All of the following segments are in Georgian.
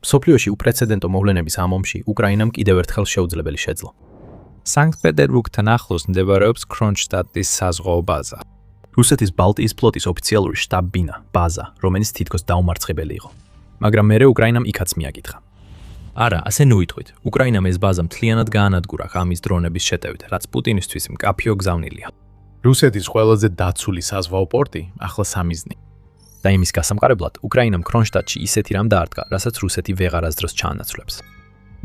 მსოფლიოში უპრეცედენტო მოვლენების ამ ომში უკრაინამ კიდევ ერთხელ შეუძლებელი შეძლო. სანქტ-პეტერბურგთან ახლოს მდებარეობს კრონშტადტის საზღვაო ბაზა. რუსეთის ბალტიის ფლოტის ოფიციალური შტაბ-ბინა, ბაზა, რომელიც თითქოს დაუმარცხებელი იყო. მაგრამ მერე უკრაინამ იქაც მიაკითხა. არა, ასე ნუიტყვით. უკრაინამ ეს ბაზა მთლიანად გაანადგურა ღამის დრონების შეტევით, რაც პუტინისთვის მკაფიო გზავნილია. რუსეთის ყველაზე დაცული საზღვაო პორტი ახლა სამიზნე. და იმის გასამყარებლად უკრაინამ კრონშტადტში ისეთი რამ დაარტყა, რასაც რუსეთი ვეღარ ასდროს ჩაანაცვლებს.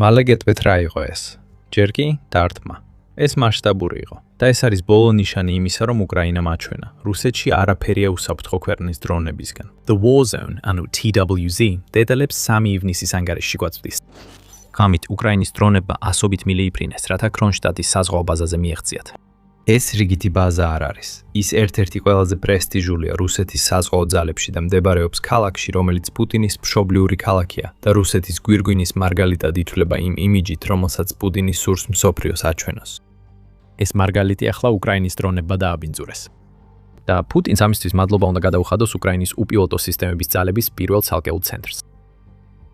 მალე გეტყვით რა იყო ეს. ჯერ კი დარტყმა. ეს მასშტაბური იყო და ეს არის ბოლო ნიშანი იმისა, რომ უკრაინამ აჩვენა. რუსეთში არაფერია უსაფრთხო ქვეყნის დრონებისგან. The War Zone, ანუ TWZ, დეტალებს 3 ივნისის ანგარიშში გვაწვდის. ღამით უკრაინის დრონებმა ასობით მილიიფრინეს, რათა კრონშტადტის საზღვაო ბაზაზე მიეღწიათ. ეს რიგითი ბაზა არ არის. ის ერთ-ერთი ყველაზე პრესტიჟულია რუსეთის საზღვაო ძალებში და მდებარეობს ქალაქში, რომელიც პუტინის მშობლიური ქალაქია და რუსეთის გვირგვინის მარგალიტად ითვლება იმ იმიჯით, რომელსაც პუტინი სურს მსოფლიოს აჩვენოს. ეს მარგალიტი ახლა უკრაინის დრონებმა დააბინძურეს. და პუტინს ამისთვის მადლობა უნდა გადაუხადოს უკრაინის უპილოტო სისტემების ძალების პირველ ცალკეულ ცენტრს.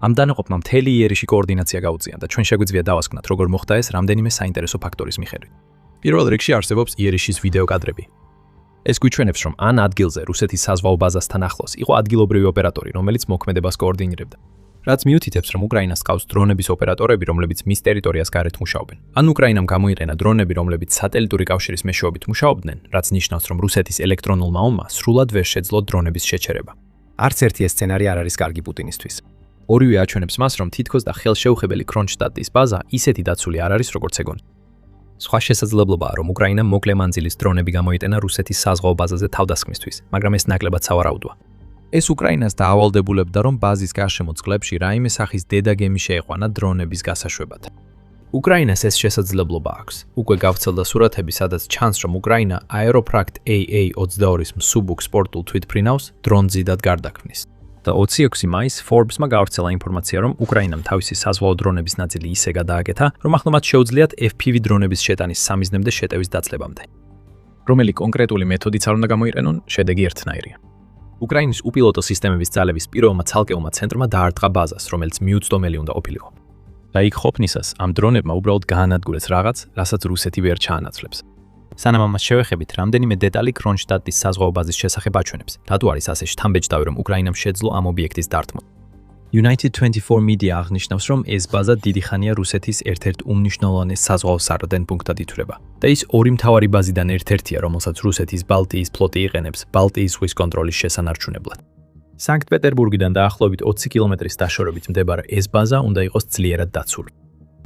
ამ დანაყოფმა მთელი იერიში კოორდინაცია გაუწია და ჩვენ შეგვიძლია დავასკვნათ, როგორ მოხდა ეს რამდენიმე საინტერესო ფაქტორის მიხედვით. პირველ რიგში არსებობს იერიშის ვიდეო კადრები. ეს გვიჩვენებს, რომ ან ადგილზე რუსეთის საზღვაო ბაზასთან ახლოს იყო ადგილობრივი ოპერატორი, რომელიც მოქმედებას კოორდინირებდა. რაც მიუთითებს, რომ უკრაინას ყავს დრონების ოპერატორები, რომლებიც მის ტერიტორიას გარეთ მუშაობენ. ან უკრაინამ გამოიყენა დრონები, რომლებიც სატელიტური კავშირის მეშვეობით მუშაობდნენ, რაც ნიშნავს, რომ რუსეთის ელექტრონულმა ომმა სრულად ვერ შეძლო დრონების შეჩერება. არც ერთი ეს სცენარი არ არის კარგი პუტინისთვის. ორივე აჩვენებს მას, რომ თითქოს და ხელშეუხებელი კრონშტადტის ბაზა ისეთი დაცული არ არის, როგორც ეგონი. სხვა შესაძლებლობაა, რომ უკრაინამ მოკლე მანძილის დრონები გამოიტანა რუსეთის საზღვაო ბაზაზე თავდასხმისთვის, მაგრამ ეს ნაკლებად სავარაუდოა. ეს უკრაინას დაავალდებულებდა, რომ ბაზის გარშემო წყლებში რაიმე სახის დედაგემი შეეყვანა დრონების გასაშვებად. უკრაინას ეს შესაძლებლობა აქვს. უკვე გავვრცელდა სურათები, სადაც ჩანს, რომ უკრაინა აეროფრაქტ AA-22-ის მსუბუქ სპორტულ თვითმფრინავს დრონზიდად გარდაქმნის. და 26 მაისს Forbes-მა გავრცელა ინფორმაცია, რომ უკრაინამ თავისი საზღვაო დრონების ნაწილი ისე გადააკეთა, რომ ახლა მათ შეუძლიათ FPV დრონების შეტანის სამიზნემდე შეტევის დაწყებამდე. რომელი კონკრეტული მეთოდიც არ უნდა გამოიყენონ, შედეგი ერთნაირია. უკრაინის უპილოტო სისტემების ძალების პირველმა ცალკეულმა ცენტრმა დაარტყა ბაზას, რომელიც მიუწვდომელი უნდა ყოფილიყო. და იქ ყოფნისას ამ დრონებმა უბრალოდ გაანადგურეს რაღაც, რასაც რუსეთი ვერ ჩაანაცვლებს. სანამ ამას შევეხებით, რამდენიმე დეტალი კრონშტადტის საზღვაო ბაზის შესახებ აჩვენებს. რატო არის ასე შთამბეჭდავი, რომ უკრაინამ შეძლო ამ ობიექტის დარტყმა? United 24 Media აღნიშნავს, რომ ეს ბაზა დიდი ხანია რუსეთის ერთ-ერთ უმნიშვნელოვანეს საზღვაო სარდენ პუნქტად ითვლება. და ის ორი მთავარი ბაზიდან ერთ-ერთია, რომელსაც რუსეთის ბალტიის ფლოტი იყენებს ბალტიის ზღვის კონტროლის შესანარჩუნებლად. სანქტ-პეტერბურგიდან დაახლოებით 20 კილომეტრის დაშორებით მდებარე ეს ბაზა უნდა იყოს ძლიერად დაცული.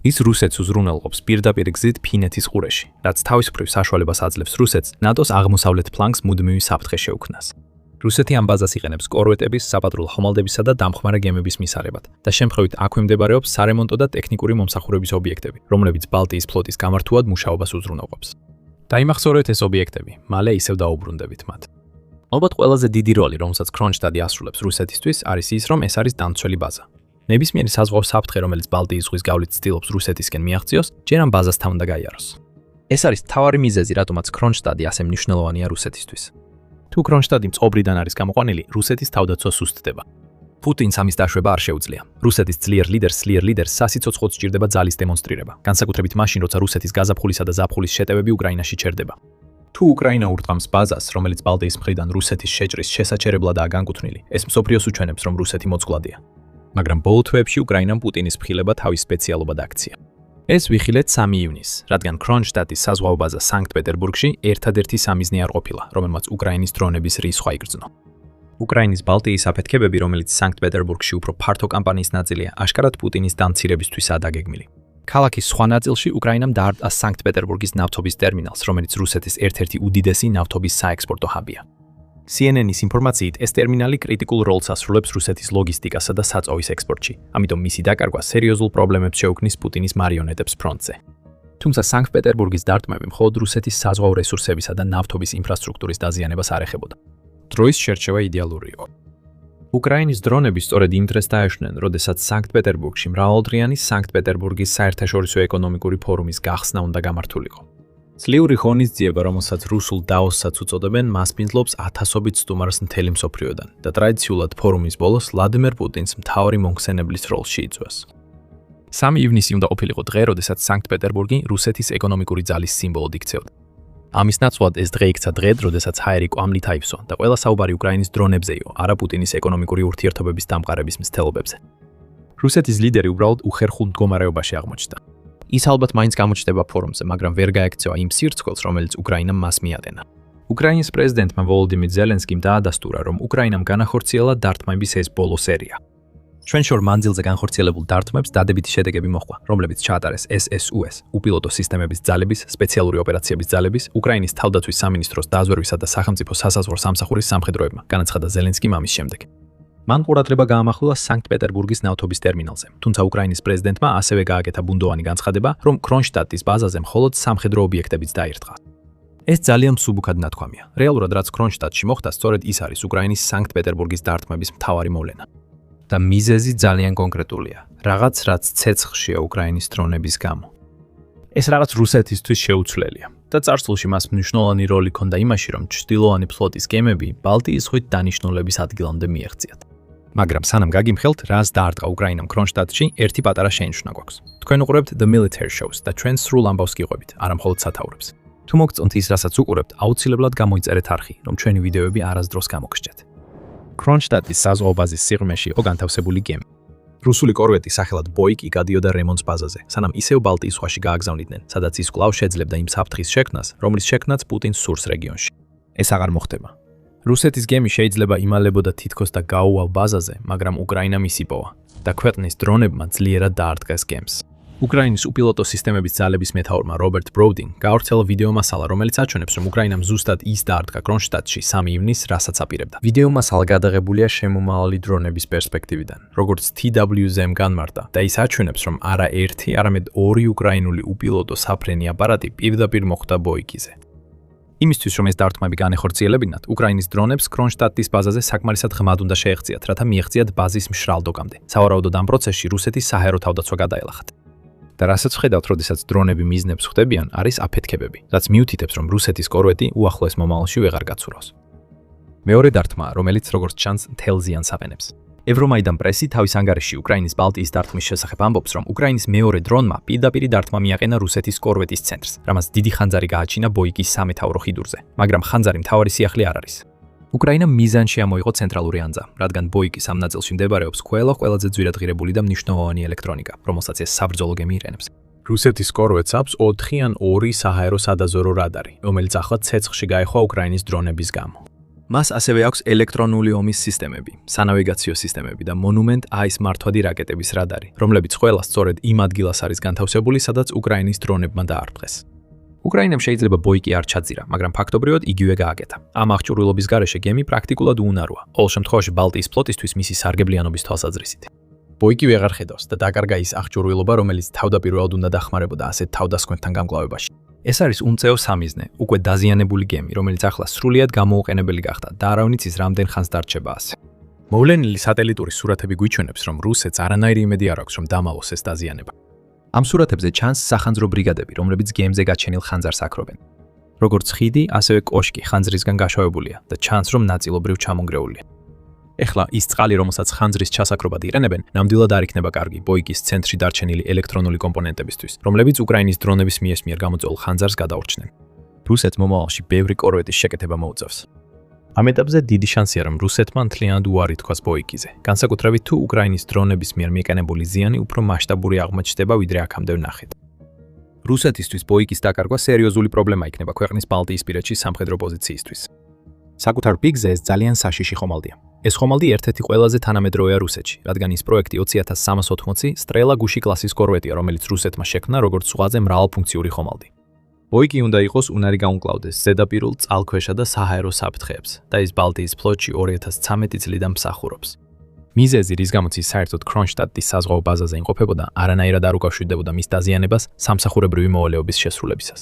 ის რუსეთს უზრუნველყოფს პირდაპირ გზით ფინეთის ყურეში, რაც თავის მხრივ საშუალებას აძლევს რუსეთს ნატოს აღმოსავლეთ ფლანგს მუდმივი საფრთხე შეუქმნას. რუსეთი ამ ბაზას იყენებს კორვეტების, საპატრულო ხომალდებისა და დამხმარე გემების მისაღებად და შემთხვევით აქვე მდებარეობს სარემონტო და ტექნიკური მომსახურების ობიექტები, რომლებიც ბალტიის ფლოტის გამართულად მუშაობას უზრუნველყოფს. დაიმახსოვრეთ ეს ობიექტები, მალე ისევ დაუბრუნდებით მათ. ალბათ ყველაზე დიდი როლი, რომელსაც კრონშტადი ასრულებს რუსეთისთვის, არის ის, რომ ეს არის დამცველი ბაზა. ნებისმიერი საზღვაო საფრთხე, რომელიც ბალტიის ზღვის გავლით ცდილობს რუსეთისკენ მიაღწიოს, ჯერ ამ ბაზასთან უნდა გაიაროს. ეს არის მთავარი მიზეზი, რატომაც კრონშტადი ასე მნიშვნელოვანია რუსეთისთვის. თუ კრონშტადი მწყობრიდან არის გამოყვანილი, რუსეთის თავდაცვა სუსტდება. პუტინს ამის დაშვება არ შეუძლია. რუსეთის ძლიერ ლიდერს სასიცოცხლოდ სჭირდება ძალის დემონსტრირება, განსაკუთრებით მაშინ, როცა რუსეთის გაზაფხულისა და ზაფხულის შეტევები უკრაინაში ჩერდება. თუ უკრაინა ურტყამს ბაზას, რომელიც ბალტიის მხრიდან რუსეთის შეჭრის შესაჩერებლადაა განკუთვნილი, ეს მსოფლიოს უჩვენებს, რომ რუსეთი მოწყვლადია. მაგრამ ბოლო თვეებში უკრაინამ პუტინის მხილება თავის სპეციალობად აქცია. ეს ვიხილეთ 3 ივნისს, რადგან კრონშტადტის საზღვაო ბაზა სანქტ-პეტერბურგში ერთადერთი სამიზნე არ ყოფილა, რომელმაც უკრაინის დრონების რისხვა იგრძნო. უკრაინის ბალტიის აფეთქებები, რომელიც სანქტ-პეტერბურგში უფრო ფართო კამპანიის ნაწილია, აშკარად პუტინის დამცირებისთვისაა დაგეგმილი. ქალაქის სხვა ნაწილში უკრაინამ დაარტყა სანქტ-პეტერბურგის ნავთობის ტერმინალს, რომელიც რუსეთის ერთ-ერთი უდიდესი ნავთობის საექსპორტო ჰაბია. CNN-ის ინფორმაციით, ეს ტერმინალი კრიტიკულ როლს ასრულებს რუსეთის ლოგისტიკასა და საწოვის ექსპორტში, ამიტომ მისი დაკარგვა სერიოზულ პრობლემებს შეუქმნის პუტინის მარიონეტებს ფრონტზე. თუმცა სანქტ-პეტერბურგის დარტყმები მხოლოდ რუსეთის საზღვაო რესურსებისა და ნავთობის ინფრასტრუქტურის დაზიანებას არ ეხებოდა. დროის შერჩევა იდეალური იყო. უკრაინის დრონები სწორედ იმ დღეს დაეშვნენ, როდესაც სანქტ-პეტერბურგში მრავალდღიანი სანქტ-პეტერბურგის საერთაშორისო ეკონომიკური ფორუმის გახსნა უნდა გამართულიყო. Ძლიური ღონისძიება, რომელსაც რუსულ დაოსსაც უწოდებენ, მასპინძლობს ათასობით სტუმარს მთელი მსოფლიოდან და ტრადიციულად ფორუმის ბოლოს ვლადიმერ პუტინს მთავარი მომხსენებლის როლში იწვევს. 3 ივნისი უნდა ყოფილიყო დღე, როდესაც სანქტ-პეტერბურგი რუსეთის ეკონომიკური ძალის სიმბოლოდ იქცეოდა. ამის ნაცვლად ეს დღე იქცა დღედ, როდესაც ჰაერი კვამლით აივსო და ყველა საუბარი უკრაინის დრონებზე იყო, არა პუტინის ეკონომიკური ურთიერთობების დამყარების მცდელობებზე. რუსეთის ლიდერი უბრალოდ უხერხულ მდგომარეობაში აღმოჩნდა. ის ალბათ მაინც გამოჩნდება ფორუმზე, მაგრამ ვერ გაექცევა იმ სირცქველს, რომელიც უკრაინამ მას მიადენა. უკრაინის პრეზიდენტმა ვოლოდიმირ ზელენსკიმ დაადასტურა, რომ უკრაინამ განახორციელა დარტყმების ეს ბოლო სერია. ჩვენ შორ მანძილზე განხორციელებულ დარტყმებს დადებითი შედეგები მოჰყვა, რომლებიც ჩაატარეს SSUS, უპილოტო სისტემების ძალების, სპეციალური ოპერაციების ძალების, უკრაინის თავდაცვის სამინისტროს დაზვერვისა და სახელმწიფო სასაზღვრო სამსახურის სამხედროებმა, განაცხადა ზელენსკიმ ამის შემდეგ. მან ყურადღება გაამახვილა სანქტ-პეტერბურგის ნავთობის ტერმინალზე, თუმცა უკრაინის პრეზიდენტმა ასევე გააკეთა ბუნდოვანი განცხადება, რომ კრონშტადტის ბაზაზე მხოლოდ სამხედრო ობიექტებიც დაირთყა. ეს ძალიან მსუბუქად ნათქვამია. რეალურად რაც კრონშტადტში მოხდა, სწორედ ის არის უკრაინის სანქტ-პეტერბურგის დარტყმების მთავარი მოვლენა. და მიზეზი ძალიან კონკრეტულია. რაღაც რაც ცეცხლშია უკრაინის დრონების გამო. ეს რაღაც რუსეთისთვის შეუცვლელია. და წარსულში მას მნიშვნელოვანი როლი ჰქონდა იმაში, რომ ჩრდილოვანი ფლოტის გემები ბალტიის ზღვით დანიშნულების ადგილამდე მიეღწიათ. მაგრამ სანამ გაგიმხელთ, რას დაარტყა უკრაინამ კრონშტადტში, ერთი პატარა შენიშვნა გვაქვს. თქვენ უყურებთ The Military Shows და ჩვენ სრულ ამბავს გიყვებით, არა მხოლოდ სათაურებს. თუ მოგწონთ ის, რასაც უყურებთ, აუცილებლად გამოიწერეთ არხი, რომ ჩვენი ვიდეოები არასდროს გამოგსჭეთ. კრონშტადტის საზღვაო ბაზის სიღრმეში იყო განთავსებული გემი. რუსული კორვეტი სახელად ბოიკი გადიოდა რემონტს ბაზაზე, სანამ ისევ ბალტიის ზღვაში გააგზავნიდნენ, სადაც ის კვლავ შეძლებდა იმ საფრთხის შექმნას, რომლის შექმნაც პუტინს სურს რეგიონში. ეს აღარ მოხდება. რუსეთის გემი შეიძლება იმალებოდა თითქოს და გაუვალ ბაზაზე, მაგრამ უკრაინა მის იპოვა და ქვეყნის დრონებმა ძლიერად დაარტყეს გემს. უკრაინის უპილოტო სისტემების ძალების მეთაურმა რობერტ ბროუდინგ გაავრცელა ვიდეო მასალა, რომელიც აჩვენებს, რომ უკრაინამ ზუსტად ის დაარტყა კრონშტადტში 3 ივნისს, რასაც აპირებდა. ვიდეო მასალა გადაღებულია შემომავალი დრონების პერსპექტივიდან, როგორც TWZ-მ განმარტა და ის აჩვენებს, რომ არა ერთი, არამედ 2 უკრაინული უპილოტო საფრენი აპარატი პირდაპირ მოხვდა ბოიკიზე. იმისთვის, რომ ეს დარტყმები განეხორციელებინათ, უკრაინის დრონებს კრონშტადტის ბაზაზე საკმარისად ღრმად უნდა შეეღწიათ, რათა მიეღწიათ ბაზის მშრალ დოკამდე. სავარაუდოდ ამ პროცესში რუსეთის საჰაერო თავდაცვა გადაელახათ. და რასაც ხედავთ, როდესაც დრონები მიზნებს ხვდებიან, არის აფეთქებები, რაც მიუთითებს, რომ რუსეთის კორვეტი უახლოეს მომავალში ვეღარ გაცურავს. მეორე დარტყმა, რომელიც როგორც ჩანს, მთელ ზიანს აყენებს. ევრომაიდან პრესი თავის ანგარიშში უკრაინის ბალტიის დარტყმის შესახებ ამბობს, რომ უკრაინის მეორე დრონმა პირდაპირ დარტყმა მიაყენა რუსეთის კორვეტის ცენტრს, რამაც დიდი ხანძარი გააჩინა ბოიკის სამეთაურო ხიდურზე, მაგრამ ხანძარი მთავარი სიახლე არ არის. უკრაინამ მიზანში ამოიღო ცენტრალური ანძა, რადგან ბოიკის ამ ნაწილში მდებარეობს ყველაზე ძვირადღირებული და მნიშვნელოვანი ელექტრონიკა, რომელსაც ეს საბრძოლო გემი იყენებს. რუსეთის კორვეტს აქვს 4 ან 2 საჰაერო სადაზვერვო რადარი, რომელიც ახლა ცეცხლში გაეხვა უკრაინის დრონების გამო. მას ასევე აქვს ელექტრონული ომის სისტემები, სანავიგაციო სისტემები და მონუმენტ AIS მართვადი რაკეტების რადარი, რომლებიც ყველა სწორედ იმ ადგილას არის განთავსებული, სადაც უკრაინის დრონებმა დაარტყეს. უკრაინამ შეიძლება ბოიკი არ ჩაძირა, მაგრამ ფაქტობრივად იგივე გააკეთა. ამ აღჭურვილობის გარეშე გემი პრაქტიკულად უუნაროა, ყოველ შემთხვევაში ბალტიის ფლოტისთვის მისი სარგებლიანობის თვალსაზრისით. ბოიკი ვეღარ ხედავს და დაკარგა ის აღჭურვილობა, რომელიც თავდაპირველად უნდა დახმარებოდა ასეთ თავდასხმებთან გამკლავებაში. ეს არის უმწეო სამიზნე, უკვე დაზიანებული გემი, რომელიც ახლა სრულიად გამოუყენებელი გახდა და არავინ იცის რამდენ ხანს დარჩება ასე. მოვლენილი სატელიტური სურათები გვიჩვენებს, რომ რუსეთს არანაირი იმედი არ აქვს, რომ დამალოს ეს დაზიანება. ამ სურათებზე ჩანს სახანძრო ბრიგადები, რომლებიც გემზე გაჩენილ ხანძარს აქრობენ. როგორც ხიდი, ასევე კოშკი ხანძრისგან გაშოვებულია და ჩანს, რომ ნაწილობრივ ჩამონგრეულია. ეხლა ის წყალი, რომელსაც ხანძრის ჩასაქრობად იყენებენ, ნამდვილად არ იქნება კარგი ბოიკის ცენტრში დარჩენილი ელექტრონული კომპონენტებისთვის, რომლებიც უკრაინის დრონების მიერ გამოწვეულ ხანძარს გადაურჩნენ. რუსეთს მომავალში ბევრი კორვეტის შეკეთება მოუწევს. ამ ეტაპზე დიდი შანსია, რომ რუსეთმა მთლიანად უარი თქვას ბოიკიზე, განსაკუთრებით თუ უკრაინის დრონების მიერ მიყენებული ზიანი უფრო მასშტაბური აღმოჩნდება, ვიდრე აქამდე ვნახეთ. რუსეთისთვის ბოიკის დაკარგვა სერიოზული პრობლემა იქნება ქვეყნის ბალტიისპირეთში სამხედრო პოზიციისთვის. საკუთარ პიკზე ეს ძალიან საშიში ხომალდია. ეს ხომალდი ერთ-ერთი ყველაზე თანამედროვეა რუსეთში, რადგან ის პროექტი 20380 სტრელა გუში კლასის კორვეტია, რომელიც რუსეთმა შექმნა როგორც ზღვაზე მრავალფუნქციური ხომალდი. ბოიკი უნდა იყოს უნარი გაუმკლავდეს ზედაპირულ, წყალქვეშა და საჰაერო საფრთხეებს და ის ბალტიის ფლოტში 2013 წლიდან მსახურობს. მიზეზი, რის გამოც ის საერთოდ კრონშტადტის საზღვაო ბაზაზე იმყოფებოდა, არანაირად არ უკავშირდებოდა მის დაზიანებას სამსახურებრივი მოვალეობის შესრულებისას.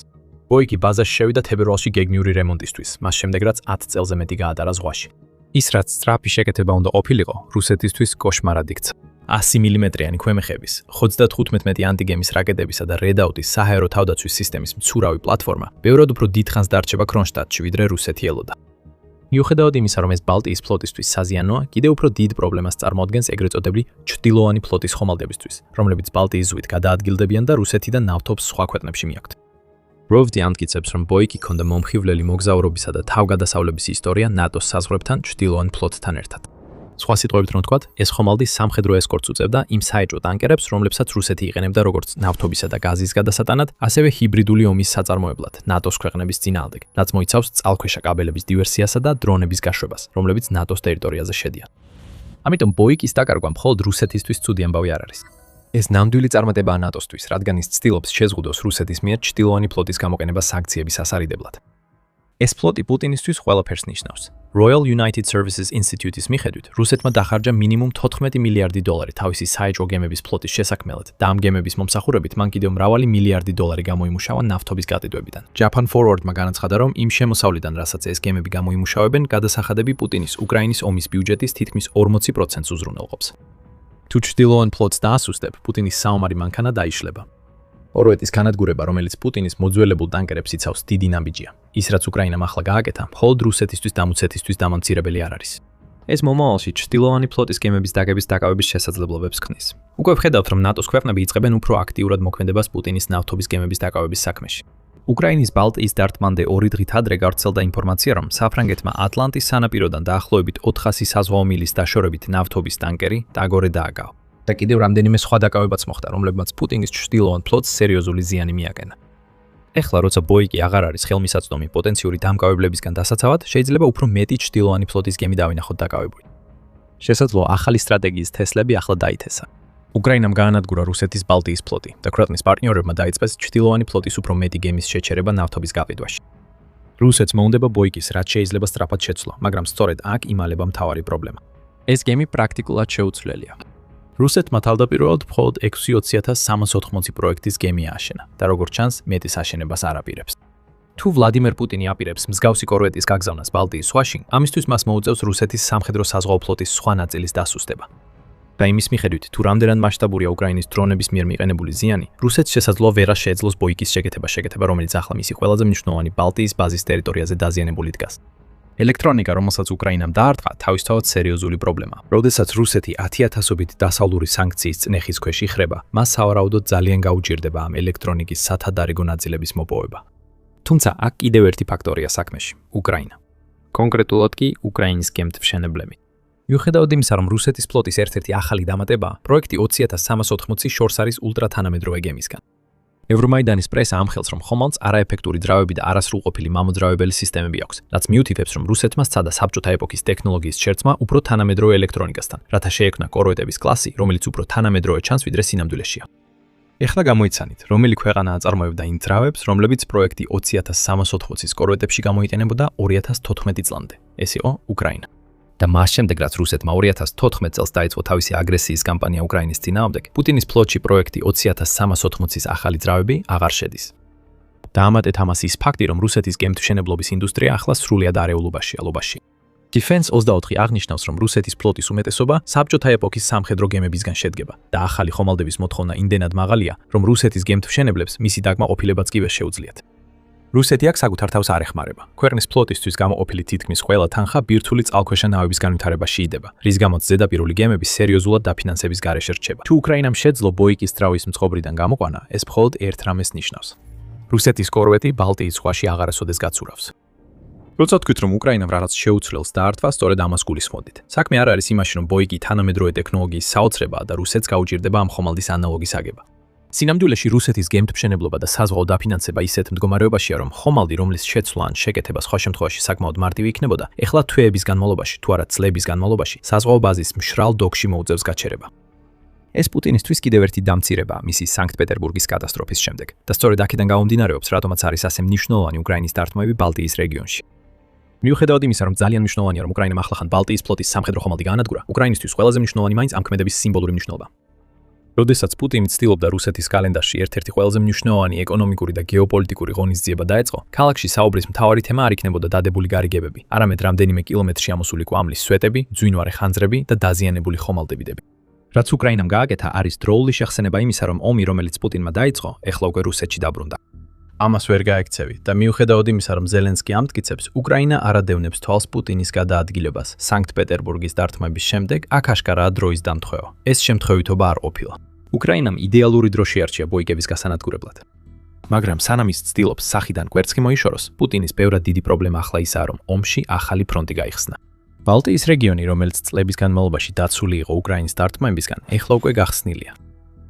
ბოიკი ბაზაში შევიდა თებერვალში გეგმიური რემონტისთვის, მას შემდეგ რაც 10 წელზე მეტი გაატარა ზღვაში. ის რაც სწრაფი შეკეთება უნდა ყოფილიყო, რუსეთისთვის კოშმარად იქცა. 100 მმ-იანი ქვემეხების, 95 მეტი ანტიგემის რაკეტებისა და Redoubt-ის საჰაერო თავდაცვის სისტემის მცურავი პლატფორმა ბევრად უფრო დიდხანს დარჩება კრონშტადტში, ვიდრე რუსეთი ელოდა. მიუხედავად იმისა, რომ ეს ბალტიის ფლოტისთვის საზიანოა, კიდევ უფრო დიდ პრობლემას წარმოადგენს ეგრეთ წოდებული ჩრდილოანი ფლოტის ხომალდებისთვის, რომლებიც ბალტიის ზღვით გადაადგილდებიან და რუსეთიდან ნავთობს სხვა ქვეყნებში მიაქვთ. Rovdi ამტკიცებს, რომ ბოიკი ჰქონდა მომხივლელი მოგზაურობისა და თავგადასავლების ისტორია ნატოს საზღვრებთან ჩრდილოან ფლოტთან ერთად. სხვა სიტყვებით რომ ვთქვათ, ეს ხომალდი სამხედრო ესკორტს უწევდა იმ საეჭვო ტანკერებს, რომლებსაც რუსეთი იყენებდა როგორც ნავთობისა და გაზის გადასატანად, ასევე ჰიბრიდული ომის საწარმოებლად ნატოს ქვეყნების წინააღმდეგ, რაც მოიცავს წყალქვეშა კაბელების დივერსიასა და დრონების გაშვებას, რომლებიც ნატოს ტერიტორიაზე შედიან. ამიტომ ბოიკის დაკარგვა მხოლოდ რუსეთისთვის ცუდი ამბავი არ არის. ეს ნამდვილი წარმატებაა ნატოსთვის, რადგან ის ცდილობს შეზღუდოს რუსეთის მიერ ჩრდილოანი ფლოტის გამოყენება სანქციების ასარიდებლად. ეს ფლოტი პუტინისთვის ყველაფერს ნიშნავს. Royal United Services Institute-ის მიხედვით, რუსეთმა დახარჯა მინიმუმ 14 მილიარდი დოლარი თავისი საეჭვო გემების ფლოტის შესაქმნელად და ამ გემების მომსახურებით მან კიდევ მრავალი მილიარდი დოლარი გამოიმუშავა ნავთობის გატიდვებიდან. Japan Forward-მა განაცხადა, რომ იმ შემოსავლიდან, რასაც ეს გემები გამოიმუშავებენ, გადასახადები პუტინის უკრაინის ომის ბიუჯეტის თითქმის 40%-ს უზრუნველყოფს. თუ ჩრდილოან ფლოტს დაასუსტებ, პუტინის საომარი მანქანა დაიშლება. ოროეთის განადგურება, რომელიც პუტინის მოძველებულ ტანკერებს იცავს, დიდი ნაბიჯია. ის, რაც უკრაინამ ახლა გააკეთა, მხოლოდ რუსეთისთვის დამუცეთისთვის დამამცირებელი არ არის. ეს მომავალში ჩრდილოანი ფლოტის გემების დაგების დაკავების შესაძლებლობებს ქმნის. უკვე ვხედავთ, რომ ნატოს ქვეყნები იწყებენ უფრო აქტიურად მოქმედებას პუტინის ნავთობის გემების დაკავების საქმეში. უკრაინის ბალტიის დარტმამდე 2 დღით ადრე გავრცელდა ინფორმაცია, რომ საფრანგეთმა ატლანტის სანაპიროდან დაახლოებით 400 საზღვაო მილის დაშორებით ნავთობის ტანკერი დაგორე დააგაო. და კიდევ რამდენიმე სხვა დაკავებაც მოხდა, რომლებმაც პუტინის ჩრდილოან ფლოტს სერიოზული ზიანი მიაყენა. ეხლა, როცა ბოიკი აღარ არის ხელმისაწვდომი პოტენციური დამკავებლებისგან დასაცავად, შეიძლება უფრო მეტი ჩრდილოანი ფლოტის გემი დავინახოთ დაკავებული. შესაძლოა ახალი სტრატეგიის თესლები ახლა დაითესა. უკრაინამ გაანადგურა რუსეთის ბალტიის ფლოტი და ქვეყნის პარტნიორებმა დაიწყეს ჩრდილოანი ფლოტის უფრო მეტი გემის შეჩერება ნავთობის გაყიდვაში. რუსეთს მოუნდება ბოიკის რაც შეიძლება სწრაფად შეცვლა, მაგრამ სწორედ აქ იმალება მთავარი პრობლემა. ეს გემი პრაქტიკულად შეუცვლელია. რუსეთმა თავდაპირველად მხოლოდ 620.380 პროექტის გემი ააშენა და როგორც ჩანს, მეტის აშენებას არ აპირებს. თუ ვლადიმერ პუტინი აპირებს მსგავსი კორვეტის გაგზავნას ბალტიის ზღვაში, ამისთვის მას მოუწევს რუსეთის სამხედრო საზღვაო ფლოტის სხვა ნაწილის დასუსტება. და იმის მიხედვით, თუ რამდენად მასშტაბურია უკრაინის დრონების მიერ მიყენებული ზიანი, რუსეთს შესაძლოა ვერა შეეძლოს ბოიკის შეკეთება, რომელიც ახლა მისი ყველაზე მნიშვნელოვანი ბალტიის ბაზის ტერიტორიაზე დაზიანებული დგას. ელექტრონიკა, რომელსაც უკრაინამ დაარტყა, თავისთავად სერიოზული პრობლემაა. როდესაც რუსეთი 10,000-ობით დასავლური სანქციის წნეხის ქვეშ იხრება, მას სავარაუდოდ ძალიან გაუჭირდება ამ ელექტრონიკის სათადარიგო ნაწილების მოპოვება. თუმცა აქ კიდევ ერთი ფაქტორია საქმეში – უკრაინა. კონკრეტულად კი უკრაინის გემთმშენებლები. მიუხედავად იმისა, რომ რუსეთის ფლოტის ერთ-ერთი ახალი დამატებაა, პროექტი 20.380 შორს არის ულტრათანამედროვე გემისგან. ევრომაიდანის პრესა ამხელს, რომ ხომალდს არაეფექტური ძრავები და არასრულყოფილი მამოძრავებელი სისტემები აქვს, რაც მიუთითებს, რომ რუსეთმა სცადა საბჭოთა ეპოქის ტექნოლოგიის შერწყმა უფრო თანამედროვე ელექტრონიკასთან, რათა შეექმნა კორვეტების კლასი, რომელიც უფრო თანამედროვე ჩანს, ვიდრე სინამდვილეშია. ეხლა გამოიცანით, რომელი ქვეყანა აწარმოებდა იმ ძრავებს, რომლებიც პროექტი 20.380-ის კორვეტებში გამოიყენებოდა 2014 წლამდე. ეს იყო უკრაინა. და მას შემდეგ, რაც რუსეთმა 2014 წელს დაიწყო თავისი აგრესიის კამპანია უკრაინის წინააღმდეგ, პუტინის ფლოტში პროექტი 20.380-ის ახალი ძრავები აღარ შედის. დაამატეთ ამას ის ფაქტი, რომ რუსეთის გემთმშენებლობის ინდუსტრია ახლა სრულად არეულობაში. Defense 24 აღნიშნავს, რომ რუსეთის ფლოტის უმეტესობა საბჭოთა ეპოქის სამხედრო გემებისგან შედგება და ახალი ხომალდების მოთხოვნა იმდენად მაღალია, რომ რუსეთის გემთმშენებლებს მისი დაკმაყოფილებაც კი ვერ შეუძლიათ. რუსეთი აქ საკუთარ თავს არ ეხმარება. ქვეყნის ფლოტისთვის გამოყოფილი თითქმის ყველა თანხა ბირთვული წყალქვეშა ნავების განვითარებაში იდება, რის გამოც ზედაპირული გემები სერიოზულად დაფინანსების გარეშე რჩება. თუ უკრაინამ შეძლო ბოიკის ძრავის მწყობრიდან გამოყვანა, ეს მხოლოდ ერთ რამეს ნიშნავს. რუსეთის კორვეტი ბალტიის ზღვაში აღარასოდეს გაცურავს. როცა თქვით, რომ უკრაინამ რაღაც შეუცვლელს დაარტყა, სწორედ ამას გულისხმობდით. საქმე არ არის იმაში, რომ ბოიკი თანამედროვე ტექნოლოგიის საოცრებაა და რუსეთს გაუჭირდება ამ ხომალდის ანალოგის აგება. სინამდვილეში რუსეთის გემთმშენებლობა და საზღვაო დაფინანსება ისეთ მდგომარეობაშია, რომ ხომალდი, რომლის შეცვლა ან შეკეთება სხვა შემთხვევაში საკმაოდ მარტივი იქნებოდა, ეხლა თვეების განმავლობაში, თუ არა წლების განმავლობაში, საზღვაო ბაზის მშრალ დოქში მოუწევს გაჩერება. ეს პუტინისთვის კიდევ ერთი დამცირებაა მისი სანქტ-პეტერბურგის კატასტროფის შემდეგ და სწორედ აქედან გამომდინარეობს, რატომაც არის ასე მნიშვნელოვანი უკრაინის დარტყმები ბალტიის რეგიონში. მიუხედავად იმისა, რომ ძალიან მნიშვნელოვანია, რომ უკრაინამ ახლახან ბალტიის ფლოტის სამხედრო ხომალდი გაანადგურა, უკრაინისთვის ყველაზე მნიშვნელოვანი მაინც ამ ქმედების სიმბოლური მნიშვნელობა. როდესაც პუტინი ცდილობდა რუსეთის კალენდარში ერთ-ერთი ყველაზე მნიშვნელოვანი ეკონომიკური და გეოპოლიტიკური ღონისძიება დაეწყო, ქალაქში საუბრის მთავარი თემა არ იქნებოდა დადებული გარიგებები, არამედ რამდენიმე კილომეტრში ამოსული კვამლის სვეტები, ძვინვარე ხანძრები და დაზიანებული ხომალდებიდები. რაც უკრაინამ გააკეთა, არის დროული შეხსენება იმისა, რომ ომი, რომელიც პუტინმა დაიწყო, ეხლა უკვე რუსეთში დაბრუნდა. ამას ვერ გაექცევი და მიუხედავად იმისა, რომ ზელენსკი ამტკიცებს, უკრაინა არ ადევნებს თვალს პუტინის გადაადგილებას. სანქტ-პეტერბურგის დართმების შემდეგ აქ აშკარაა დროის დამთხევა. ეს შემთხვევითობა არ ყოფილა. უკრაინამ იდეალური დრო შეარჩია ბოიკების გასანადგურებლად. მაგრამ სანამ ის ცდილობს სახიდან კვერცხი მოიშოროს, პუტინის ბევრად დიდი პრობლემა ახლა ისაა, რომ ომში ახალი ფრონტი გაიხსნა. ბალტიის რეგიონი, რომელიც წლების განმავლობაში დაცული იყო უკრაინის დარტყმებისგან, ეხლა უკვე გახსნილია.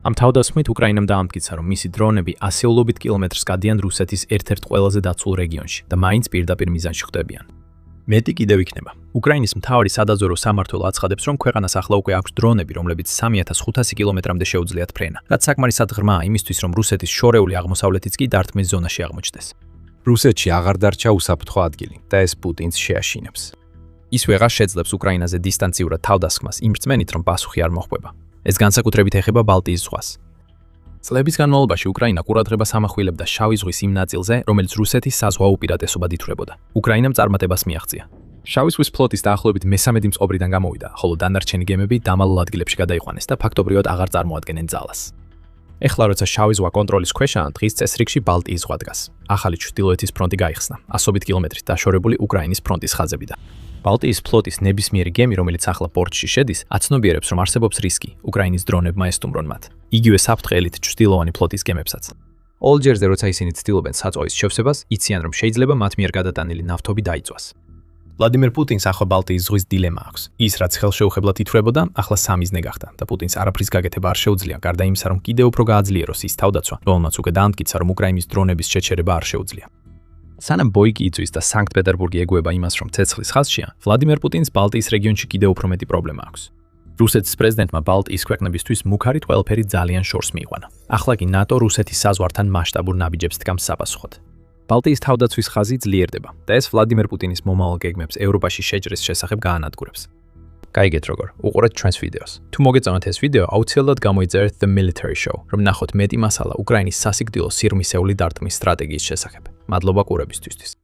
ამ თავდასხმით უკრაინამ დაამტკიცა, რომ მისი დრონები ასეულობით კილომეტრს გადიან რუსეთის ერთ-ერთ ყველაზე დაცულ რეგიონში და მაინც პირდაპირ მიზანში ხვდებიან. მეტი კიდევ იქნება. უკრაინის მთავარი სადაზვერვო სამმართველო აცხადებს, რომ ქვეყანას ახლა უკვე აქვს დრონები, რომლებიც 3500 კილომეტრამდე შეუძლიათ ფრენა, რაც საკმარისად ღრმაა იმისთვის, რომ რუსეთის შორეული აღმოსავლეთიც კი დარტყმის ზონაში აღმოჩნდეს. რუსეთში აღარ დარჩა უსაფრთხო ადგილი და ეს პუტინს შეაშინებს. ის ვეღარ შეძლებს უკრაინაზე დისტანციურად თავდასხმას იმ რწმენით, რომ პასუხი არ მოხვდება. ეს განსაკუთრებით ეხება ბალტიის ზღვას. წლების განმავლობაში უკრაინა ყურადღებას ამახვილებდა შავი ზღვის იმ ნაწილზე, რომელიც რუსეთის საზღვაო უპირატესობად ითვლებოდა. უკრაინამ წარმატებას მიაღწია. შავი ზღვის ფლოტის დაახლოებით მესამედი მწყობრიდან გამოვიდა, ხოლო დანარჩენი გემები დამალულ ადგილებში გადაიყვანეს და ფაქტობრივად აღარ წარმოადგენენ ძალას. ეხლა როცა შავი ზღვა კონტროლის ქვეშაა, დღის წესრიგში ბალტიის ზღვა დგას. ახალი ჩრდილოეთის ფრონტი გაიხსნა, 100 კილომეტრით დაშორებული უკრაინის ფრონტის ხაზებიდან. ბალტიის ფლოტის ნებისმიერი გემი, რომელიც ახლა პორტში შედის, აცნობიერებს, რომ არსებობს რისკი უკრაინის დრონებმა ესტუმრონ მათ. იგივე საფრთხეებით ჩრდილოვანი ფლოტის გემებსაც. ოლჯერზე როცა ისინი ცდილობენ საწვავის შევსებას, იციან, რომ შეიძლება მათ მიერ გადატანილი ნავთობი დაიწვას. ვლადიმერ პუტინს ახლა ბალტიის ზღვის დილემა აქვს. ის რაც ხელშეუხებლად ითვლებოდა, ახლა სამიზნე გახდა და პუტინს არაფრის გაკეთება არ შეუძლია, გარდა იმისა, რომ კიდევ უფრო გააძლიეროს ის თავდაცვა, რომელმაც უკვე დაამტკიცა, რომ უკრაინის დრონების შეჩერება არ შეუძლია. სანამ ბოიკი იწვის და სანქტ-პეტერბურგი ეგუება იმას, რომ ცეცხლის ხაზშია, ვლადიმერ პუტინს ბალტიის რეგიონში კიდევ უფრო მეტი პრობლემა აქვს. რუსეთის პრეზიდენტმა ბალტიის ქვეყნებისთვის მუქარით ყველაფერი ძალიან შორს მიიყვანა. ახლა კი ნატო რუსეთის საზღვართან მასშტაბურ ნაბიჯებს დგამს საფასუხოდ. ბალტიის თავდაცვის ხაზი ძლიერდება და ეს ვლადიმერ პუტინის მომავალ გეგმებს ევროპაში შეჯრის შესახებ გაანადგურებს. გაიგეთ როგორ, უყურეთ ჩვენს ვიდეოს. თუ მოგეწონათ ეს ვიდეო, აუცილებლად გამოიწერეთ The Military Show, რომ ნახოთ მეტი მასალა უკრაინის სასიკვდილო სირმისეული დარტყმის სტრატეგიის შესახებ. მადლობა ყურებისთვის.